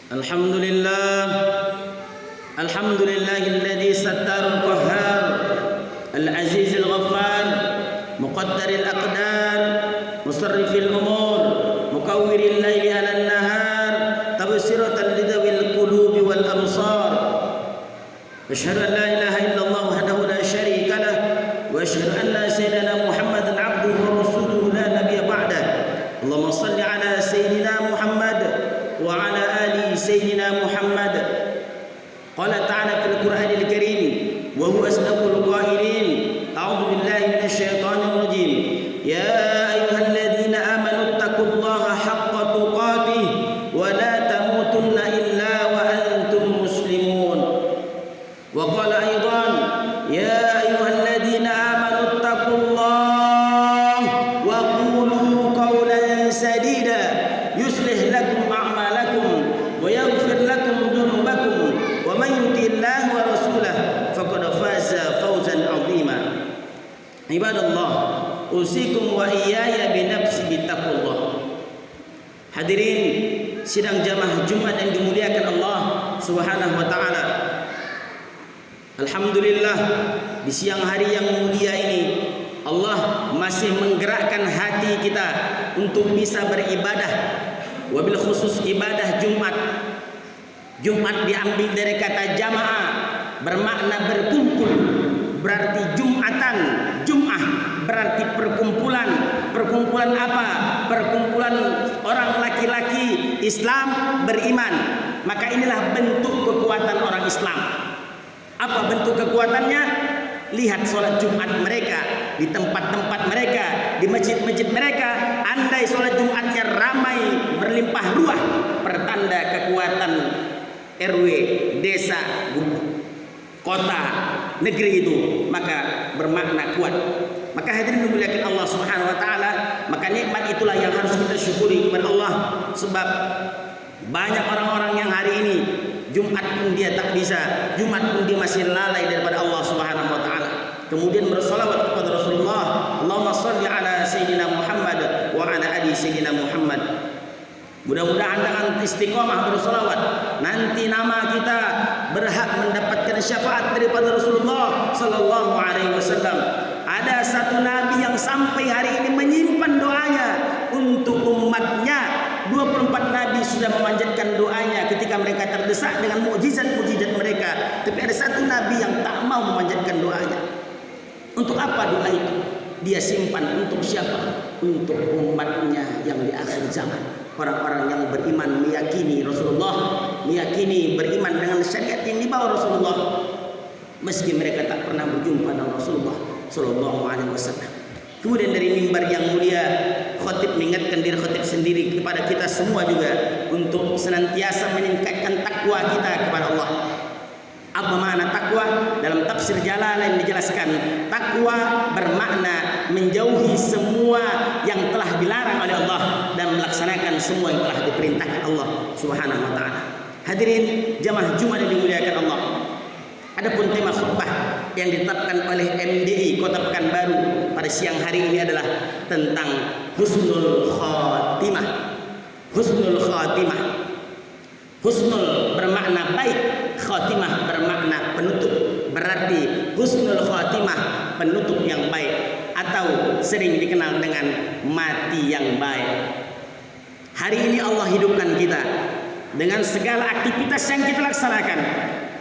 Alhamdulillah, alhamdulillahilladzi sattarul qahhar, al-azizil ghaffar, muqaddaril aqdar, musarrifil umur, mukawwiril laili 'alan nahar, tabsiratan lidawil qulubi wal absar. Asyhadu an la ilaha illallah wahdahu la syarika lah, wa asyhadu anna sayyidana Muhammadan 'abduhu wa rasuluhu la nabiyya ba'dah. Allahumma shalli 'ala sayyidina Muhammad wa 'ala ali sayyidina Muhammad. Qala ta'ala fil Qur'anil Karim wa huwa asdaqul qailin. A'udzu billahi minasyaitonir rajim. Ya ayyuhalladzina amanu taqullaha haqqa tuqatih wa la tamutunna illa wa antum muslimun. Wa qala aidan ya ayyuhalladzina amanu taqullaha wa qulu qawlan sadida yuslih lakum a'malakum wa yaghfir lakum dhunubakum wa man yuti'illaha wa rasulahu faqad faza fawzan 'azima. Ibadallah, usikum wa iyaya bi nafsi bittaqullah. Hadirin sidang jamaah Jumat yang dimuliakan Allah Subhanahu wa taala. Alhamdulillah, di siang hari yang mulia ini Allah masih menggerakkan hati kita untuk bisa beribadah. Wabil khusus ibadah Jumat. Jumat diambil dari kata jamaah, bermakna berkumpul. Berarti Jumatan, Jum'ah berarti perkumpulan. Perkumpulan apa? Perkumpulan orang laki-laki Islam beriman. Maka inilah bentuk kekuatan orang Islam. Apa bentuk kekuatannya? Lihat sholat Jumat mereka di tempat-tempat mereka, di masjid-masjid mereka. Andai sholat Jumatnya ramai berlimpah ruah, pertanda kekuatan RW, desa, kota, negeri itu, maka bermakna kuat. Maka hadirin dimuliakan Allah Subhanahu wa taala, maka nikmat itulah yang harus kita syukuri kepada Allah. Sebab banyak orang-orang yang hari ini Jumat pun dia tak bisa, Jumat pun dia masih lalai daripada Allah Subhanahu wa taala. Kemudian bersolawat kepada Rasulullah, Allahumma shalli ala sayyidina Muhammad wa ala ali sayyidina Muhammad. Mudah-mudahan dengan istiqomah bersolawat, nanti nama kita berhak mendapatkan syafaat daripada Rasulullah sallallahu alaihi wasallam. Ada satu nabi yang sampai hari ini menyimpan doanya untuk umatnya. 24 nabi sudah memanjatkan doanya ketika mereka terdesak dengan mukjizat-mukjizat mereka. Tapi ada satu nabi yang tak mau memanjatkan doanya. Untuk apa doa itu? Dia simpan untuk siapa? Untuk umatnya yang di akhir zaman. Orang-orang yang beriman meyakini Rasulullah, meyakini beriman dengan syariat yang dibawa Rasulullah, meski mereka tak pernah berjumpa dengan Rasulullah sallallahu alaihi wasallam. Kemudian dari mimbar yang mulia, khatib mengingatkan diri khatib sendiri kepada kita semua juga untuk senantiasa meningkatkan takwa kita kepada Allah. Apa makna takwa? Dalam tafsir Jalalain dijelaskan, takwa bermakna menjauhi semua yang telah dilarang oleh Allah dan melaksanakan semua yang telah diperintahkan Allah Subhanahu wa taala. Hadirin jamaah Jumat yang dimuliakan Allah. Adapun tema khutbah yang ditetapkan oleh MDI Kota Pekanbaru pada siang hari ini adalah tentang husnul khatimah. Husnul khatimah. Husnul bermakna baik, khatimah bermakna penutup. Berarti husnul khatimah, penutup yang baik, atau sering dikenal dengan mati yang baik. Hari ini Allah hidupkan kita dengan segala aktivitas yang kita laksanakan.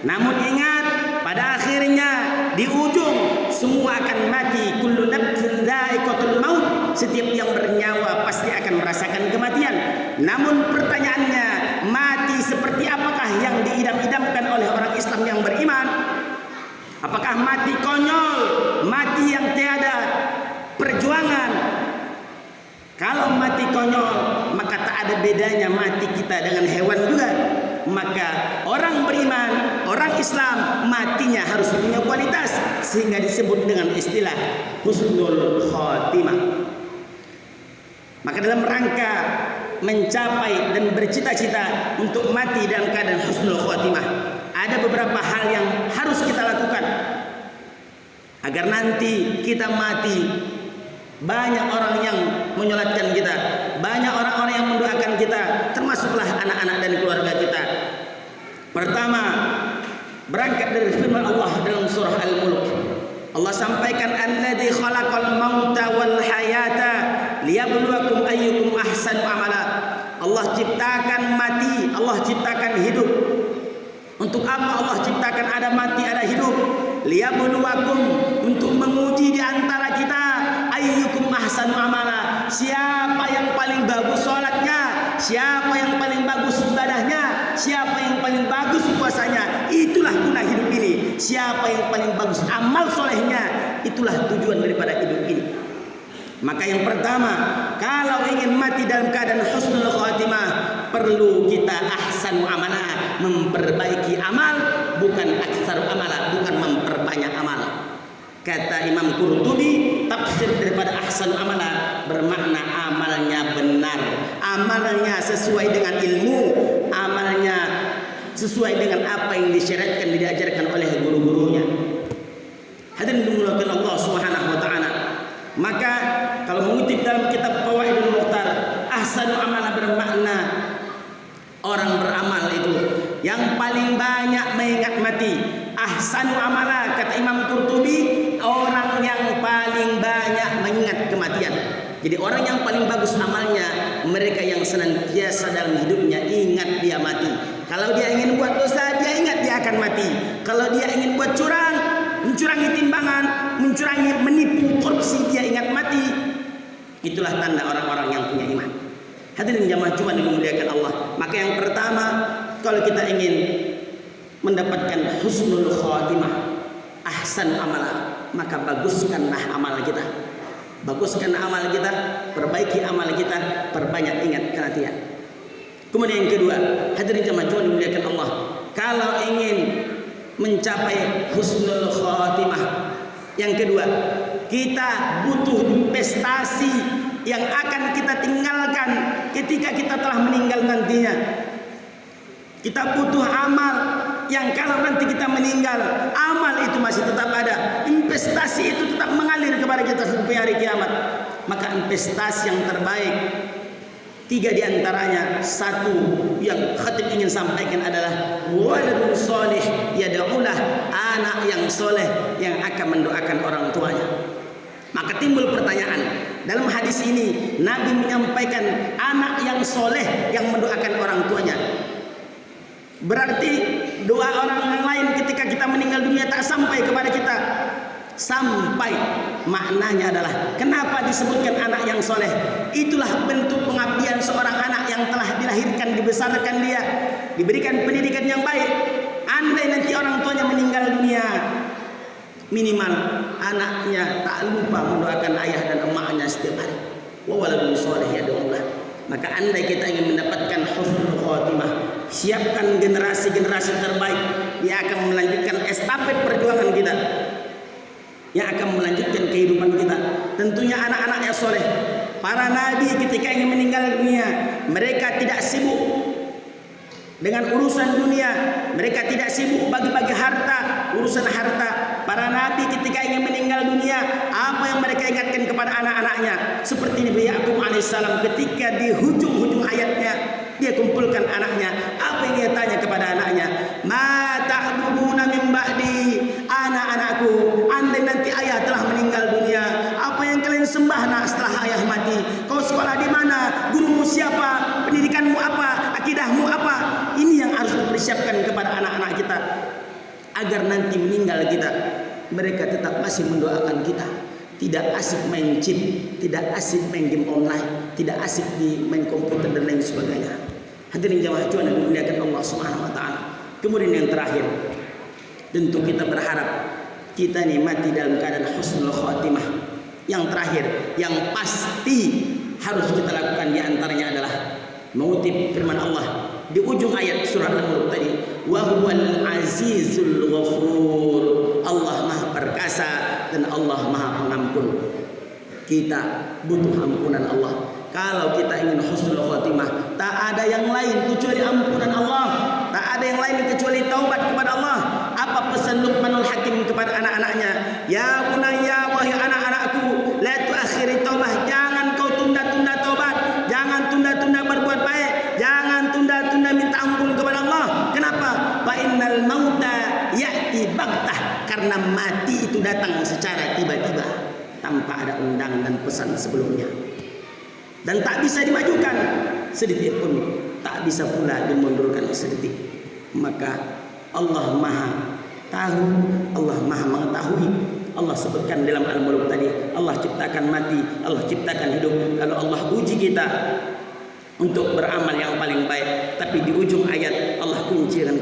Namun ingat, pada akhirnya di ujung semua akan mati. Kullu nafsin dha'iqatul maut. Setiap yang bernyawa pasti akan merasakan kematian. Namun pertanyaannya, mati seperti apakah yang diidam-idamkan oleh orang Islam yang beriman? Apakah mati konyol, mati yang tiada perjuangan? Kalau mati konyol, maka tak ada bedanya mati kita dengan hewan juga. Maka orang beriman, orang Islam, matinya harus punya kualitas, sehingga disebut dengan istilah husnul khatimah. Maka dalam rangka mencapai dan bercita-cita untuk mati dalam keadaan husnul khatimah, ada beberapa hal yang harus kita lakukan agar nanti kita mati Banyak orang yang menyolatkan kita, banyak orang-orang yang mendoakan kita, termasuklah anak-anak dan keluarga kita. berangkat dari firman Allah dalam surah Al-Mulk. Allah sampaikan alladzi khalaqal mauta wal hayata liyabluwakum ayyukum ahsanu amala. Allah ciptakan mati, Allah ciptakan hidup. Untuk apa Allah ciptakan ada mati, ada hidup? Liyabluwakum, untuk menguji di antara kita, ayyukum ahsanu amala. Siapa yang paling bagus salatnya, siapa yang paling bagus ibadahnya, siapa yang paling bagus puasanya. Itulah guna hidup ini. Siapa yang paling bagus amal solehnya, itulah tujuan daripada hidup ini. Maka yang pertama, kalau ingin mati dalam keadaan husnul khatimah, perlu kita ahsanu amalah, memperbaiki amal, bukan aktsar amalah, bukan memperbanyak amal. Kata Imam Qurtubi, tafsir daripada ahsanu amalah bermakna amalnya benar, amalnya sesuai dengan ilmu, amalnya sesuai dengan apa yang disyariatkan, diajarkan oleh guru-gurunya. Hadirin dimuliakan Allah Subhanahu wa taala. Maka kalau mengutip dalam kitab Fawaidul Mukhtar, ahsanu amalah bermakna orang beramal itu yang paling banyak mengingat mati. Ahsanu amalah, kata Imam Qurtubi, orang yang paling banyak mengingat kematian. Jadi orang yang paling bagus amalnya, mereka yang senantiasa dalam hidupnya ingat dia mati. Kalau dia ingin buat dosa, dia ingat dia akan mati. Kalau dia ingin buat curang, mencurangi timbangan, menipu, korupsi, dia ingat mati. Itulah tanda orang-orang yang punya iman. Hadirin jamaah Jumat yang dimuliakan Allah. Maka yang pertama, kalau kita ingin mendapatkan husnul khatimah, ahsan amalah, maka baguskanlah amal kita. Baguskan amal kita, perbaiki amal kita, perbanyak ingat kematian. Kemudian yang kedua, hadirin jamaah Jumat yang dimuliakan Allah, kalau ingin mencapai husnul khatimah, yang kedua, kita butuh investasi yang akan kita tinggalkan ketika kita telah meninggal nantinya. Kita butuh amal yang kalau nanti kita meninggal, amal itu masih tetap ada. Investasi itu tetap mengalir kepada kita sampai hari kiamat. Maka investasi yang terbaik, 3 di antaranya. Satu yang khatib ingin sampaikan adalah waladun solih yad'ulah, anak yang soleh yang akan mendoakan orang tuanya. Maka timbul pertanyaan, dalam hadis ini Nabi menyampaikan anak yang soleh yang mendoakan orang tuanya. Berarti doa orang yang lain ketika kita meninggal dunia tak sampai kepada kita. Sampai, maknanya adalah kenapa disebutkan anak yang soleh? Itulah bentuk pengabdian seorang anak yang telah dilahirkan, dibesarkan dia, diberikan pendidikan yang baik. Andai nanti orang tuanya meninggal dunia, minimal anaknya tak lupa mendoakan ayah dan emaknya setiap hari. Wa waladun soleh yad'ulah. Maka andai kita ingin mendapatkan husnul khatimah, siapkan generasi-generasi terbaik yang akan melanjutkan estafet perjuangan kita, yang akan melanjutkan kehidupan kita. Tentunya anak-anak yang soleh. Para nabi ketika ingin meninggal dunia, mereka tidak sibuk dengan urusan dunia, mereka tidak sibuk bagi-bagi harta, urusan harta. Para nabi ketika ingin meninggal dunia, apa yang mereka ingatkan kepada anak-anaknya? Seperti Nabi Yakub alaihissalam ketika di hujung-hujung ayatnya dia kumpulkan anaknya, apa yang dia tanya kepada anaknya? Ma ta'buduna min ba'di, anak-anakku, andai nanti ayah telah meninggal dunia, apa yang kalian sembah nak setelah ayah mati? Kau sekolah di mana? Gurumu siapa? Pendidikanmu apa? Akidahmu apa? Ini yang harus dipersiapkan kepada anak-anak kita, agar nanti meninggal kita, mereka tetap masih mendoakan kita. Tidak asik main chip, tidak asik main game online, tidak asik di main komputer dan lain sebagainya. Hadirin jamaah Jumat yang dimuliakan Allah Subhanahu wa taala. Kemudian yang terakhir, tentu kita berharap kita ini mati dalam keadaan husnul khatimah. Yang terakhir, yang pasti harus kita lakukan di antaranya adalah mengutip firman Allah di ujung ayat surah Al-Mulk tadi, wa huwal azizul ghafur. Allah Maha Perkasa dan Allah Maha Pengampun. Kita butuh ampunan Allah. Kalau kita ingin husnul khatimah, tak ada yang lain kecuali ampunan Allah. Tak ada yang lain kecuali taubat kepada Allah. Apa pesan Luqmanul Hakim kepada anak-anaknya? Ya bunayya, wahai anak-anakku, la tuakhiri taubah. Jangan kau tunda-tunda taubat. Jangan tunda-tunda berbuat baik. Jangan tunda-tunda minta ampun kepada Allah. Kenapa? Fa innal mauta karena mati itu datang secara tiba-tiba tanpa ada undangan dan pesan sebelumnya, dan tak bisa dimajukan sedikit pun, tak bisa pula dimundurkan sedetik. Maka Allah Maha tahu, Allah Maha mengetahui. Allah sebutkan dalam Al-Mulk tadi, Allah ciptakan mati, Allah ciptakan hidup, lalu Allah uji kita untuk beramal yang paling baik. Tapi di ujung ayat Allah kunci dengan